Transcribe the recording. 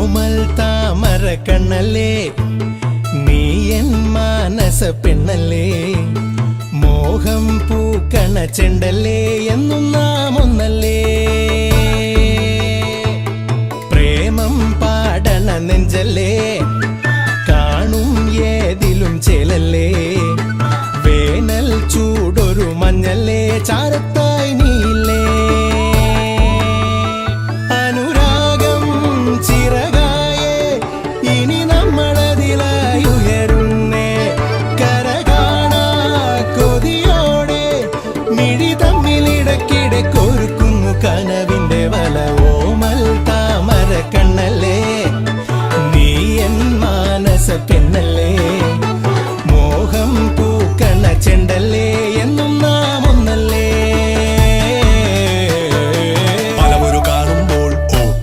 കോമൽ താമര കണ്ണല്ലേ നീ എൻ മാനസ പെണ്ണല്ലേ മോഹം പൂക്കണ ചെണ്ടല്ലേ എന്നും നാം ഒന്നല്ലേ പ്രേമം പാടണ നെഞ്ചല്ലേ കാണും ഏതിലും ചേലല്ലേ വേനൽ ചൂടൊരു മഞ്ഞല്ലേ ചാര